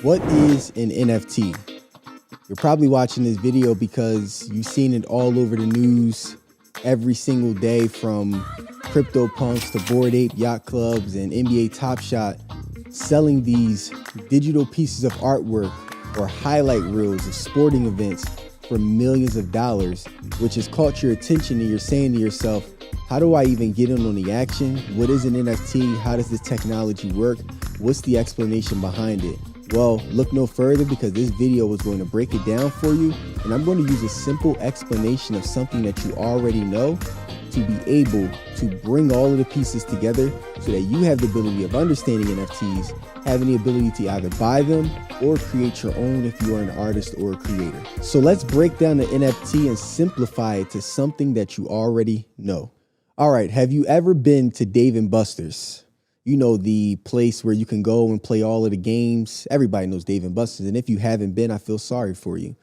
What is an NFT? You're probably watching this video because you've seen it all over the news every single day, from crypto punks to Bored Ape yacht clubs and NBA Top Shot selling these digital pieces of artwork or highlight reels of sporting events for millions of dollars, which has caught your attention, and you're saying to yourself, how do I even get in on the action? What is an NFT? How does this technology work? What's the explanation behind it? Well, look no further, because this video is going to break it down for you, and I'm going to use a simple explanation of something that you already know to be able to bring all of the pieces together so that you have the ability of understanding NFTs, having the ability to either buy them or create your own if you are an artist or a creator. So let's break down the NFT and simplify it to something that you already know. All right, have you ever been to Dave & Buster's? You know, the place where you can go and play all of the games. Everybody knows Dave & Buster's. And if you haven't been, I feel sorry for you.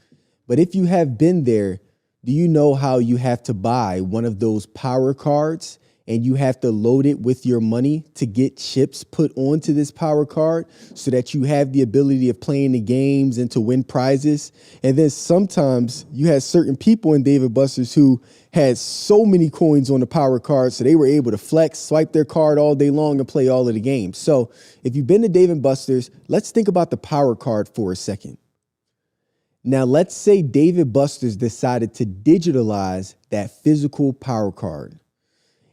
But if you have been there, do you know how you have to buy one of those power cards and you have to load it with your money to get chips put onto this power card so that you have the ability of playing the games and to win prizes? And then sometimes you had certain people in Dave & Buster's who had so many coins on the power card, so they were able to flex, swipe their card all day long and play all of the games. So if you've been to Dave & Buster's, let's think about the power card for a second. Now, let's say Dave & Buster's decided to digitalize that physical power card,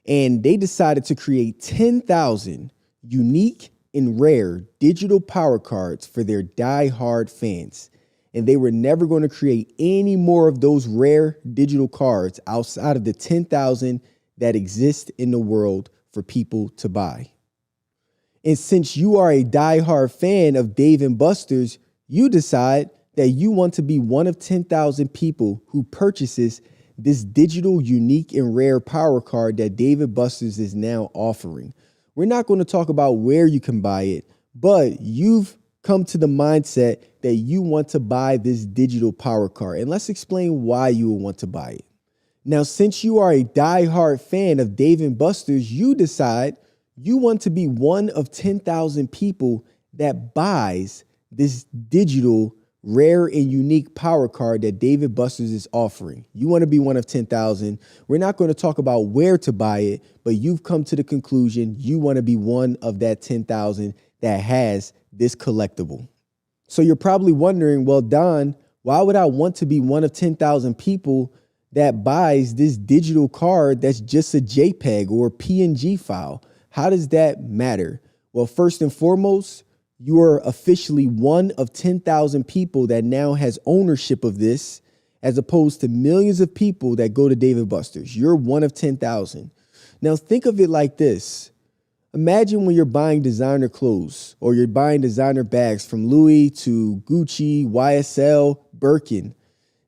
and they decided to create 10,000 unique and rare digital power cards for their die-hard fans. And they were never going to create any more of those rare digital cards outside of the 10,000 that exist in the world for people to buy. And since you are a die-hard fan of Dave & Buster's, you decide that you want to be one of 10,000 people who purchases this digital, unique, and rare power card that Dave & Buster's is now offering. We're not going to talk about where you can buy it, but you've come to the mindset that you want to buy this digital power card. And let's explain why you will want to buy it. Now, since you are a die-hard fan of Dave & Buster's, you decide you want to be one of 10,000 people that buys this digital rare and unique power card that Dave & Buster's is offering. You want to be one of 10,000. We're not going to talk about where to buy it, but you've come to the conclusion you want to be one of that 10,000 that has this collectible. So you're probably wondering, well, Don, why would I want to be one of 10,000 people that buys this digital card that's just a JPEG or PNG file? How does that matter? Well, first and foremost, you are officially one of 10,000 people that now has ownership of this, as opposed to millions of people that go to Dave & Buster's. You're one of 10,000. Now think of it like this. Imagine when you're buying designer clothes or you're buying designer bags, from Louis to Gucci, YSL, Birkin.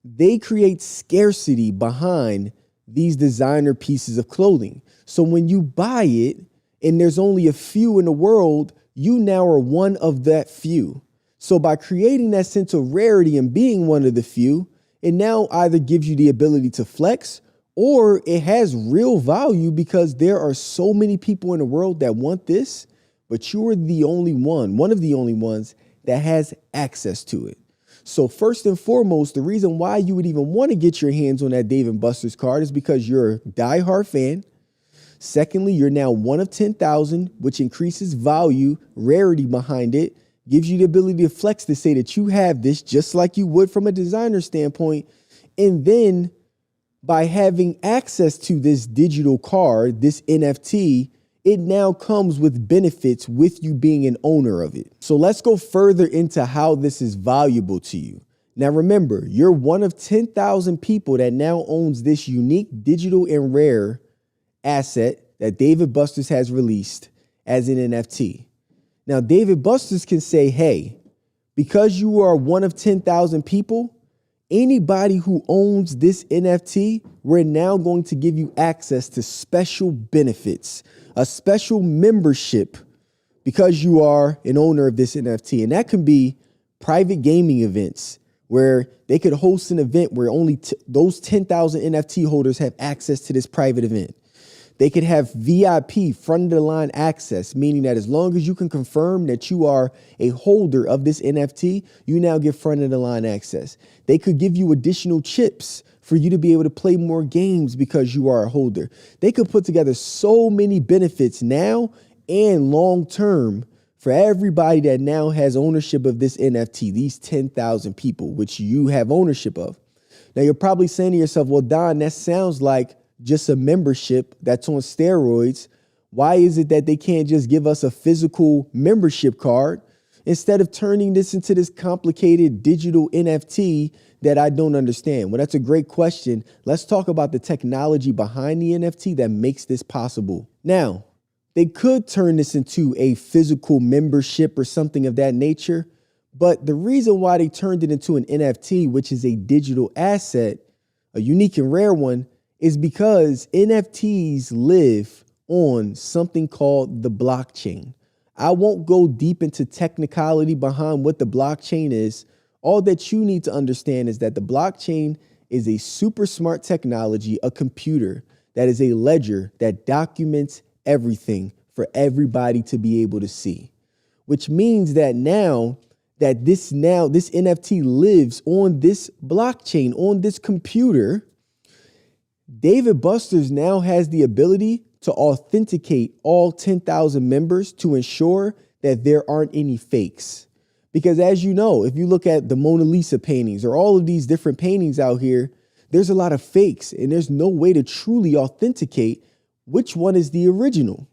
They create scarcity behind these designer pieces of clothing. So when you buy it and there's only a few in the world, you now are one of that few. So by creating that sense of rarity and being one of the few, it now either gives you the ability to flex, or it has real value because there are so many people in the world that want this, but you're the only one of the only ones that has access to it. So first and foremost, the reason why you would even want to get your hands on that Dave & Buster's card is because you're a diehard fan. Secondly, you're now one of 10,000, which increases value, rarity behind it, gives you the ability to flex to say that you have this just like you would from a designer standpoint. And then by having access to this digital card, this NFT, it now comes with benefits with you being an owner of it. So let's go further into how this is valuable to you. Now, remember, you're one of 10,000 people that now owns this unique digital and rare asset that Dave & Buster's has released as an NFT. Now, Dave & Buster's can say, hey, because you are one of 10,000 people, anybody who owns this NFT, we're now going to give you access to special benefits, a special membership, because you are an owner of this NFT. And that can be private gaming events where they could host an event where only those 10,000 NFT holders have access to this private event. They could have VIP, front of the line access, meaning that as long as you can confirm that you are a holder of this NFT, you now get front of the line access. They could give you additional chips for you to be able to play more games because you are a holder. They could put together so many benefits now and long term for everybody that now has ownership of this NFT, these 10,000 people, which you have ownership of. Now, you're probably saying to yourself, well, Don, that sounds like just a membership that's on steroids. Why is it that they can't just give us a physical membership card instead of turning this into this complicated digital NFT that I don't understand? Well, that's a great question. Let's talk about the technology behind the NFT that makes this possible. Now, they could turn this into a physical membership or something of that nature. But the reason why they turned it into an NFT, which is a digital asset, a unique and rare one, is because NFTs live on something called the blockchain. I won't go deep into technicality behind what the blockchain is. All that you need to understand is that the blockchain is a super smart technology, a computer that is a ledger that documents everything for everybody to be able to see, which means that this NFT lives on this blockchain, on this computer. David Buster's now has the ability to authenticate all 10,000 members to ensure that there aren't any fakes. Because as you know, if you look at the Mona Lisa paintings or all of these different paintings out here, there's a lot of fakes and there's no way to truly authenticate which one is the original.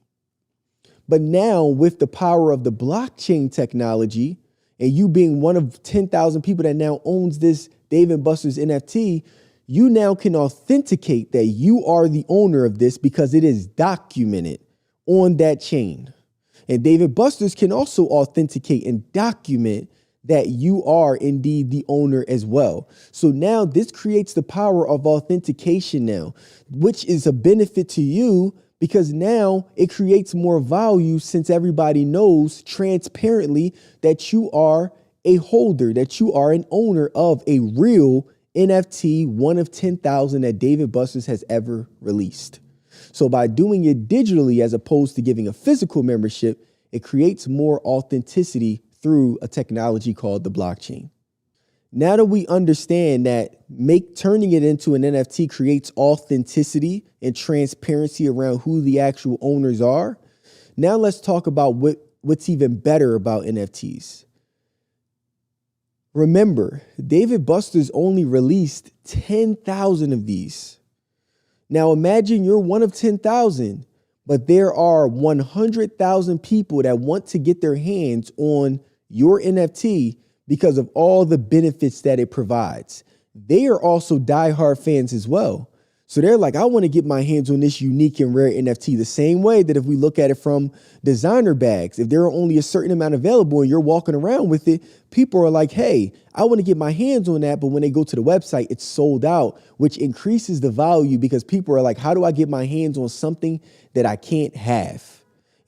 But now with the power of the blockchain technology and you being one of 10,000 people that now owns this David Buster's NFT, you now can authenticate that you are the owner of this because it is documented on that chain. And David Buster's can also authenticate and document that you are indeed the owner as well. So now this creates the power of authentication now, which is a benefit to you because now it creates more value since everybody knows transparently that you are a holder, that you are an owner of a real NFT, one of 10,000 that David Buster's has ever released. So by doing it digitally as opposed to giving a physical membership, it creates more authenticity through a technology called the blockchain. Now that we understand that turning it into an NFT creates authenticity and transparency around who the actual owners are, now let's talk about what's even better about NFTs. Remember, David Buster's only released 10,000 of these. Now imagine you're one of 10,000, but there are 100,000 people that want to get their hands on your NFT because of all the benefits that it provides. They are also diehard fans as well. So they're like, I want to get my hands on this unique and rare NFT the same way that if we look at it from designer bags, if there are only a certain amount available and you're walking around with it, people are like, hey, I want to get my hands on that. But when they go to the website, it's sold out, which increases the value because people are like, how do I get my hands on something that I can't have?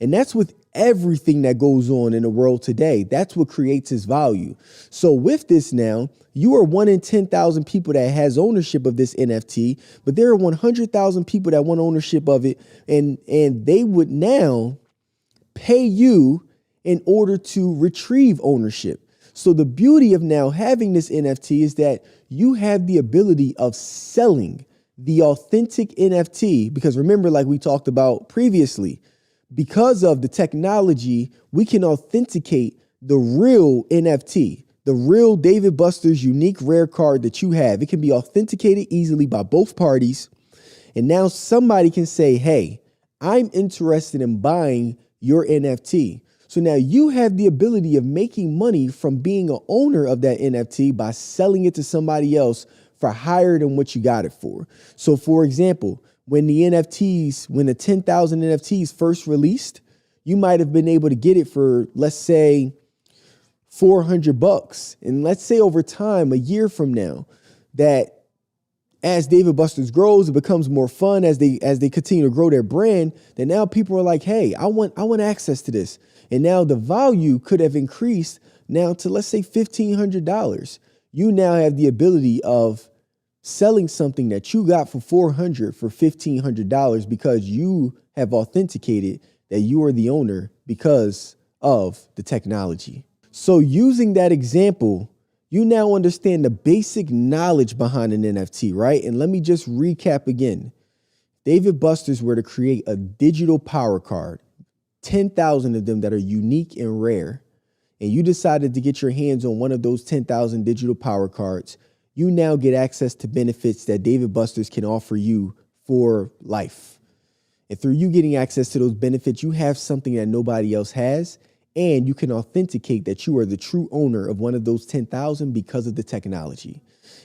And that's with everything that goes on in the world today. That's what creates its value. So with this now, you are one in 10,000 people that has ownership of this NFT, but there are 100,000 people that want ownership of it. And they would now pay you in order to retrieve ownership. So the beauty of now having this NFT is that you have the ability of selling the authentic NFT, because remember, like we talked about previously, because of the technology, we can authenticate the real NFT, the real David Buster's unique rare card that you have. It can be authenticated easily by both parties. And now somebody can say, hey, I'm interested in buying your NFT. So now you have the ability of making money from being an owner of that NFT by selling it to somebody else for higher than what you got it for. So for example, when the 10,000 NFTs first released, you might have been able to get it for, let's say, $400. And let's say over time, a year from now, that as David Buster's grows, it becomes more fun as they continue to grow their brand, then now people are like, hey, I want access to this. And now the value could have increased now to, let's say, $1,500. You now have the ability of selling something that you got for $400 for $1,500 because you have authenticated that you are the owner because of the technology. So using that example, you now understand the basic knowledge behind an NFT, right? And let me just recap again. David Buster's were to create a digital power card, 10,000 of them that are unique and rare, and you decided to get your hands on one of those 10,000 digital power cards, you now get access to benefits that David Buster's can offer you for life. And through you getting access to those benefits, you have something that nobody else has, and you can authenticate that you are the true owner of one of those 10,000 because of the technology.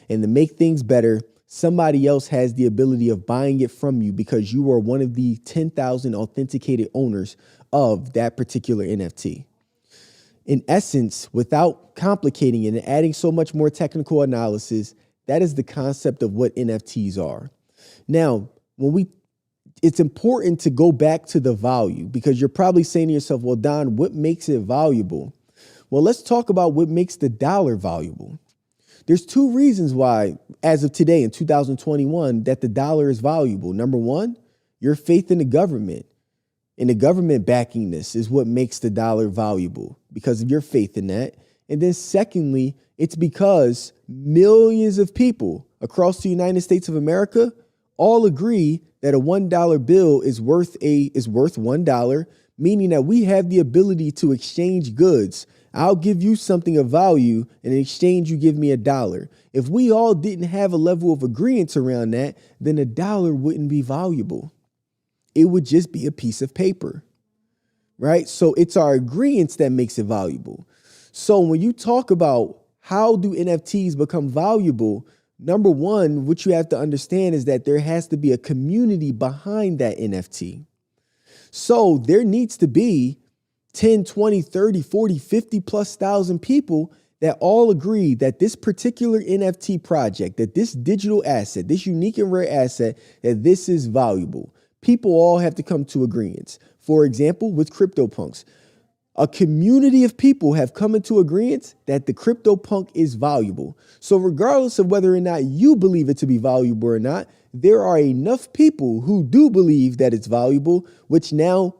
And to make things better, somebody else has the ability of buying it from you because you are one of the 10,000 authenticated owners of that particular NFT. In essence, without complicating it and adding so much more technical analysis, that is the concept of what NFTs are. Now, it's important to go back to the value because you're probably saying to yourself, well, Don, what makes it valuable? Well, let's talk about what makes the dollar valuable. There's two reasons why, as of today in 2021, that the dollar is valuable. Number one, your faith in the government. And the government backing this is what makes the dollar valuable because of your faith in that. And then secondly, it's because millions of people across the United States of America all agree that a $1 bill is worth $1, meaning that we have the ability to exchange goods. I'll give you something of value, and in exchange, you give me $1. If we all didn't have a level of agreement around that, then $1 wouldn't be valuable. It would just be a piece of paper, right? So it's our agreements that makes it valuable. So when you talk about how do NFTs become valuable, number one, what you have to understand is that there has to be a community behind that NFT. So there needs to be 10, 20, 30, 40, 50 plus thousand people that all agree that this particular NFT project, that this digital asset, this unique and rare asset, that this is valuable. People all have to come to agreements. For example, with CryptoPunks, a community of people have come into agreement that the CryptoPunk is valuable. So regardless of whether or not you believe it to be valuable or not, there are enough people who do believe that it's valuable, which now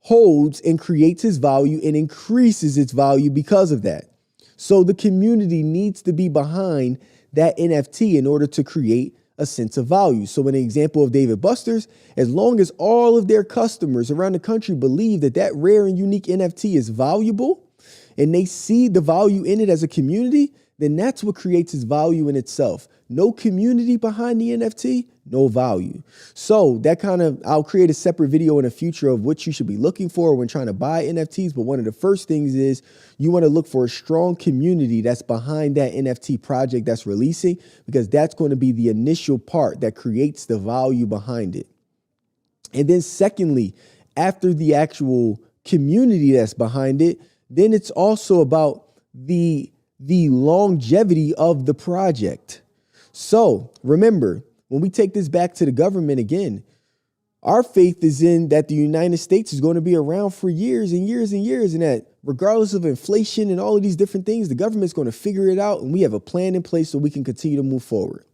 holds and creates its value and increases its value because of that. So the community needs to be behind that NFT in order to create a sense of value. So in the example of David Buster's, as long as all of their customers around the country believe that that rare and unique NFT is valuable and they see the value in it as a community, then that's what creates its value in itself. No community behind the NFT, no value. So that I'll create a separate video in the future of what you should be looking for when trying to buy NFTs. But one of the first things is you want to look for a strong community that's behind that NFT project that's releasing, because that's going to be the initial part that creates the value behind it. And then secondly, after the actual community that's behind it, then it's also about the longevity of the project. So remember, when we take this back to the government again, our faith is in that the United States is going to be around for years and years and years, and that regardless of inflation and all of these different things, the government's going to figure it out, and we have a plan in place so we can continue to move forward.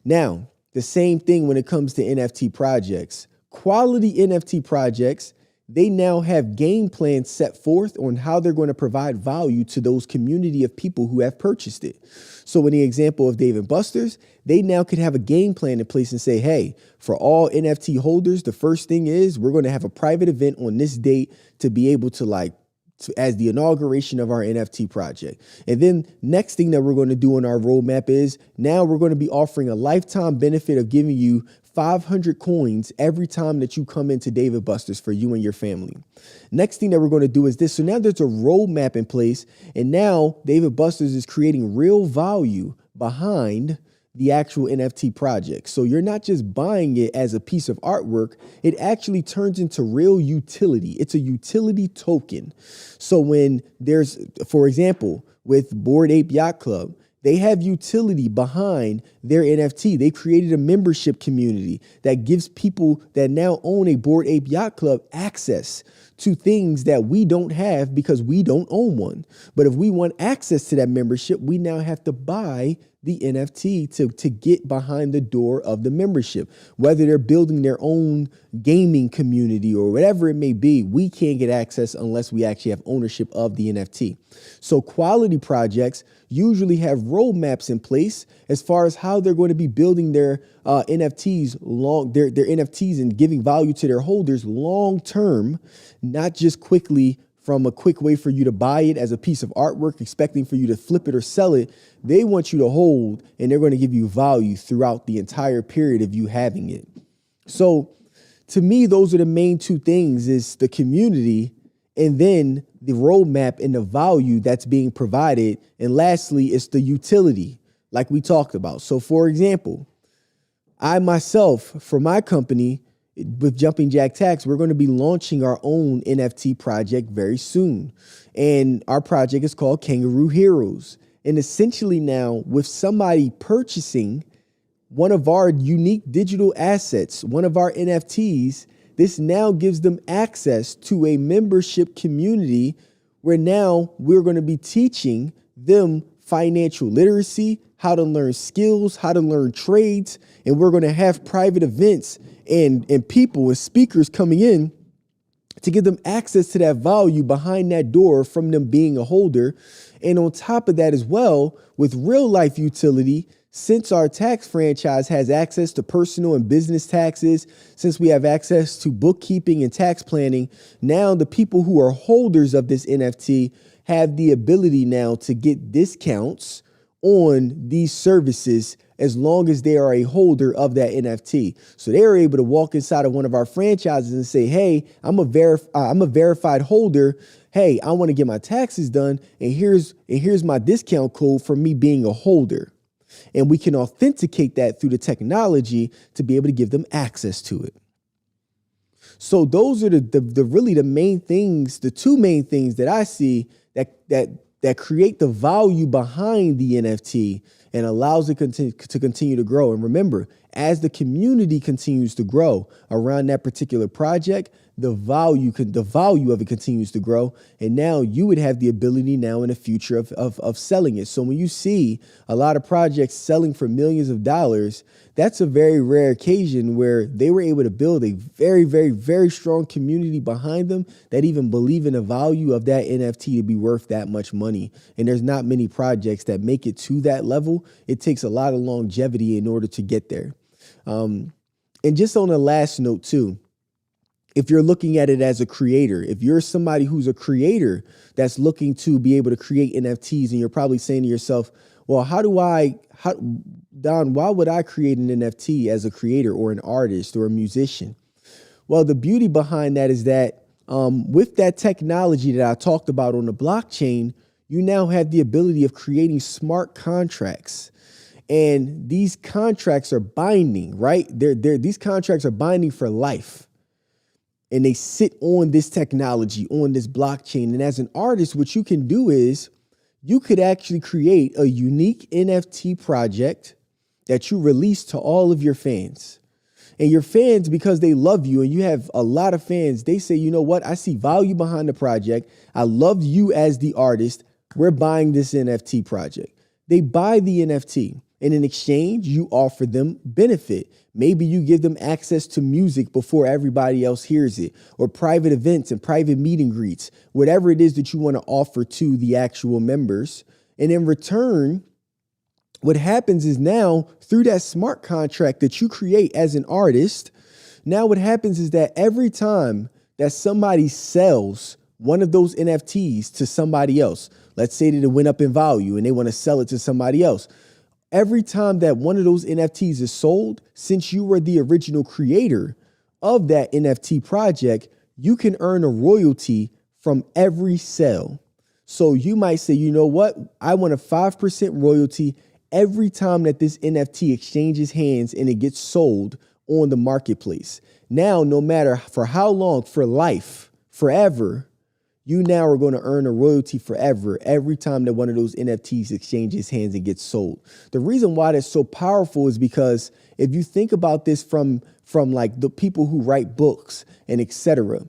Now, the same thing when it comes to NFT projects. Quality NFT projects, they now have game plans set forth on how they're going to provide value to those community of people who have purchased it. So in the example of Dave & Buster's, they now could have a game plan in place and say, hey, for all NFT holders, the first thing is we're going to have a private event on this date to be able to as the inauguration of our NFT project. And then next thing that we're going to do on our roadmap is now we're going to be offering a lifetime benefit of giving you 500 coins every time that you come into Dave & Buster's for you and your family. Next thing that we're going to do is this. So now there's a roadmap in place, and now Dave & Buster's is creating real value behind the actual NFT project. So you're not just buying it as a piece of artwork, it actually turns into real utility. It's a utility token. So when there's, for example, with Bored Ape Yacht Club, they have utility behind their NFT. They created a membership community that gives people that now own a Bored Ape Yacht Club access to things that we don't have because we don't own one. But if we want access to that membership, we now have to buy the NFT to get behind the door of the membership. Whether they're building their own gaming community or whatever it may be, we can't get access unless we actually have ownership of the NFT. So quality projects usually have roadmaps in place as far as how they're going to be building their NFTs their NFTs and giving value to their holders long term, not just quickly from a quick way for you to buy it as a piece of artwork, expecting for you to flip it or sell it. They want you to hold, and they're going to give you value throughout the entire period of you having it. So to me, those are the main two things: is the community, and then the roadmap and the value that's being provided. And lastly, it's the utility, like we talked about. So for example, I myself, for my company, with Jumping Jack Tax, we're going to be launching our own NFT project very soon. And our project is called Kangaroo Heroes. And essentially now, with somebody purchasing one of our unique digital assets, one of our NFTs, this now gives them access to a membership community where now we're going to be teaching them financial literacy, how to learn skills, how to learn trades. And we're going to have private events and people and speakers coming in to give them access to that value behind that door from them being a holder. And on top of that as well, with real life utility, since our tax franchise has access to personal and business taxes, since we have access to bookkeeping and tax planning, now the people who are holders of this NFT have the ability now to get discounts on these services as long as they are a holder of that NFT. So they are able to walk inside of one of our franchises and say, hey, I'm a verified holder. Hey, I want to get my taxes done. And here's my discount code for me being a holder. And we can authenticate that through the technology to be able to give them access to it. So those are the really the main things, the two main things that I see that create the value behind the NFT and allows it to continue to grow. And remember, as the community continues to grow around that particular project, the value of it continues to grow. And now you would have the ability now in the future of selling it. So when you see a lot of projects selling for millions of dollars, that's a very rare occasion where they were able to build a very, very, very strong community behind them that even believe in the value of that NFT to be worth that much money. And there's not many projects that make it to that level. It takes a lot of longevity in order to get there. And just on the last note too, if you're looking at it as a creator, if you're somebody who's a creator that's looking to be able to create NFTs, and you're probably saying to yourself, well, Don, why would I create an NFT as a creator or an artist or a musician? Well, the beauty behind that is that with that technology that I talked about on the blockchain, you now have the ability of creating smart contracts. And these contracts are binding, right? These contracts are binding for life. And they sit on this technology, on this blockchain. And as an artist, what you can do is you could actually create a unique NFT project that you release to all of your fans. And your fans, because they love you and you have a lot of fans, they say, you know what? I see value behind the project. I love you as the artist. We're buying this NFT project. They buy the NFT. And in exchange, you offer them benefit. Maybe you give them access to music before everybody else hears it, or private events and private meet and greets, whatever it is that you want to offer to the actual members. And in return, what happens is now through that smart contract that you create as an artist, now what happens is that every time that somebody sells one of those NFTs to somebody else, let's say that it went up in value and they want to sell it to somebody else. Every time that one of those NFTs is sold, since you were the original creator of that NFT project, you can earn a royalty from every sale. So you might say, you know what? I want a 5% royalty every time that this NFT exchanges hands and it gets sold on the marketplace. Now, no matter for how long, for life, forever, you now are going to earn a royalty forever every time that one of those NFTs exchanges hands and gets sold. The reason why that's so powerful is because if you think about this from like the people who write books and etc.,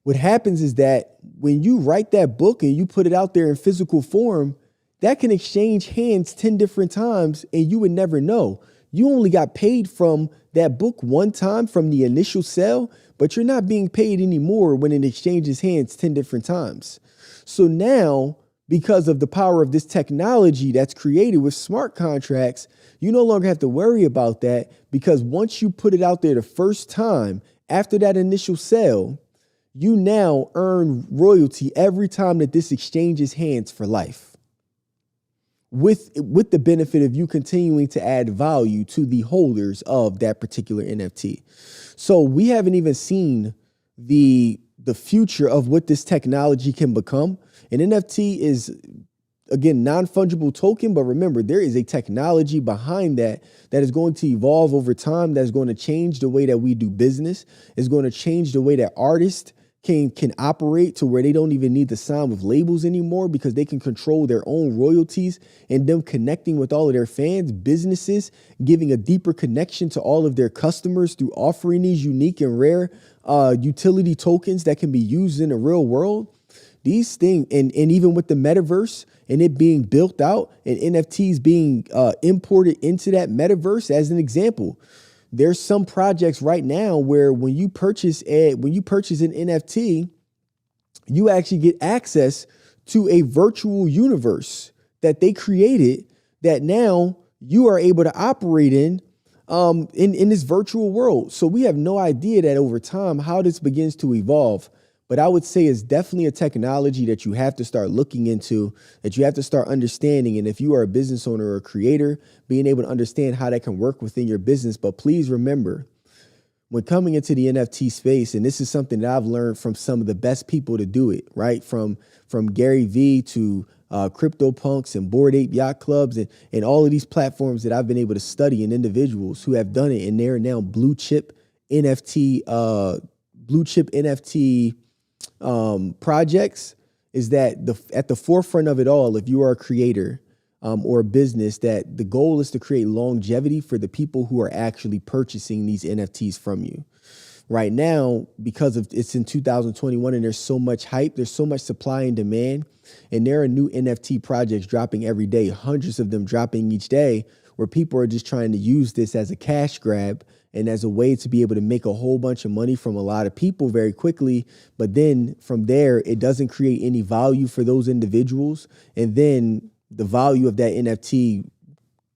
What happens is that when you write that book and you put it out there in physical form, that can exchange hands 10 different times and you would never know. You only got paid from that book one time from the initial sale, but you're not being paid anymore when it exchanges hands 10 different times. So now, because of the power of this technology that's created with smart contracts, you no longer have to worry about that, because once you put it out there the first time after that initial sale, you now earn royalty every time that this exchanges hands for life, with the benefit of you continuing to add value to the holders of that particular NFT. So we haven't even seen the future of what this technology can become. An NFT is, again, non-fungible token, but remember, there is a technology behind that is going to evolve over time, that's going to change the way that we do business, is going to change the way that artists can operate to where they don't even need to sign with labels anymore, because they can control their own royalties, and them connecting with all of their fans, businesses, giving a deeper connection to all of their customers through offering these unique and rare utility tokens that can be used in the real world. These things, and even with the metaverse and it being built out and NFTs being imported into that metaverse, as an example, there's some projects right now where when you purchase an NFT, you actually get access to a virtual universe that they created, that now you are able to operate in this virtual world. So we have no idea that over time how this begins to evolve. But I would say it's definitely a technology that you have to start looking into, that you have to start understanding. And if you are a business owner or a creator, being able to understand how that can work within your business. But please remember, when coming into the NFT space, and this is something that I've learned from some of the best people to do it, right? From Gary Vee to CryptoPunks and Bored Ape Yacht Clubs and all of these platforms that I've been able to study, and individuals who have done it, and they're now blue chip NFT projects, is that at the forefront of it all, if you are a creator or a business, that the goal is to create longevity for the people who are actually purchasing these NFTs from you. Right now, because of it's in 2021 and there's so much hype, there's so much supply and demand, and there are new NFT projects dropping every day, hundreds of them dropping each day, where people are just trying to use this as a cash grab and as a way to be able to make a whole bunch of money from a lot of people very quickly. But then from there, it doesn't create any value for those individuals. And then the value of that NFT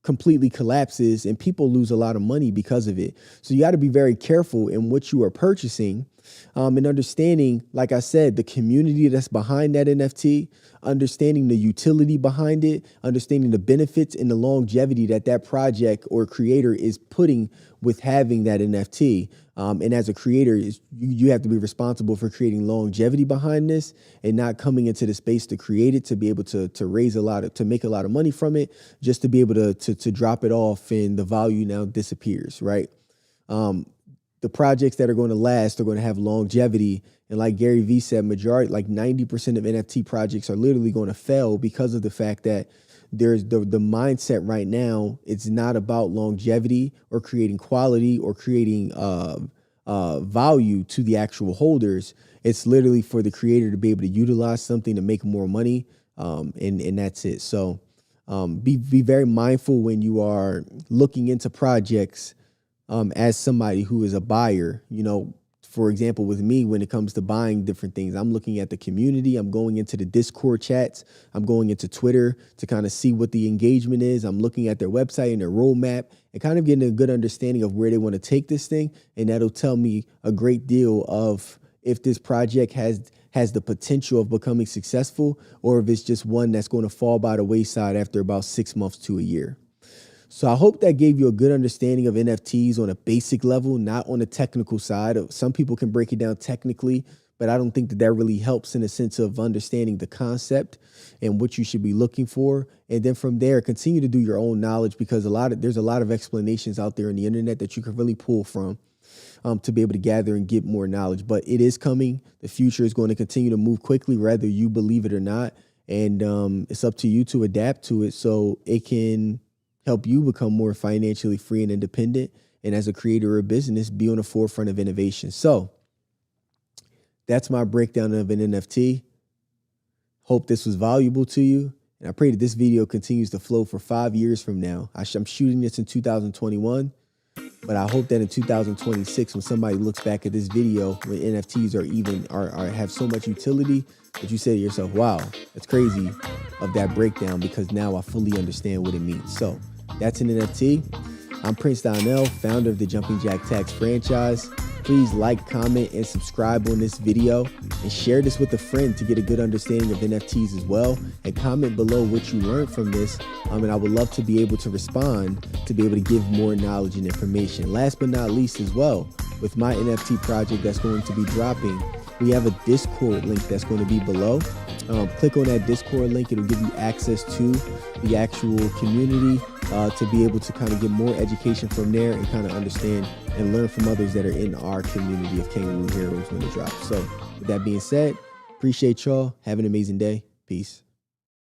completely collapses and people lose a lot of money because of it. So you got to be very careful in what you are purchasing, and understanding, like I said, the community that's behind that NFT, understanding the utility behind it, understanding the benefits and the longevity that that project or creator is putting with having that NFT. And as a creator, you have to be responsible for creating longevity behind this, and not coming into the space to create it, to be able to make a lot of money from it, just to be able to drop it off and the value now disappears, right? The projects that are going to last are going to have longevity. And like Gary Vee said, majority, like 90% of NFT projects are literally going to fail because of the fact that there's the mindset right now. It's not about longevity or creating quality or creating value to the actual holders. It's literally for the creator to be able to utilize something to make more money. And that's it. So be very mindful when you are looking into projects. As somebody who is a buyer, for example, with me, when it comes to buying different things, I'm looking at the community. I'm going into the Discord chats. I'm going into Twitter to kind of see what the engagement is. I'm looking at their website and their roadmap and kind of getting a good understanding of where they want to take this thing. And that'll tell me a great deal of if this project has the potential of becoming successful, or if it's just one that's going to fall by the wayside after about 6 months to a year. So I hope that gave you a good understanding of NFTs on a basic level, not on the technical side. Some people can break it down technically, but I don't think that really helps in the sense of understanding the concept and what you should be looking for. And then from there, continue to do your own knowledge, because there's a lot of explanations out there on the internet that you can really pull from to be able to gather and get more knowledge. But it is coming. The future is going to continue to move quickly, whether you believe it or not. And it's up to you to adapt to it so it can help you become more financially free and independent. And as a creator or business, be on the forefront of innovation. So that's my breakdown of an NFT. Hope this was valuable to you. And I pray that this video continues to flow for 5 years from now. I'm shooting this in 2021, but I hope that in 2026, when somebody looks back at this video, when NFTs are have so much utility, that you say to yourself, wow, that's crazy, of that breakdown, because now I fully understand what it means. So that's an NFT. I'm Prince Donnell, founder of the Jumping Jack Tax franchise. Please like, comment, and subscribe on this video, and share this with a friend to get a good understanding of NFTs as well. And comment below what you learned from this. And I would love to be able to respond, to be able to give more knowledge and information. Last but not least as well, with my NFT project that's going to be dropping, we have a Discord link that's going to be below. Click on that Discord link. It'll give you access to the actual community to be able to kind of get more education from there and kind of understand and learn from others that are in our community of Kangaroo Heroes when it drops. So with that being said, appreciate y'all. Have an amazing day. Peace.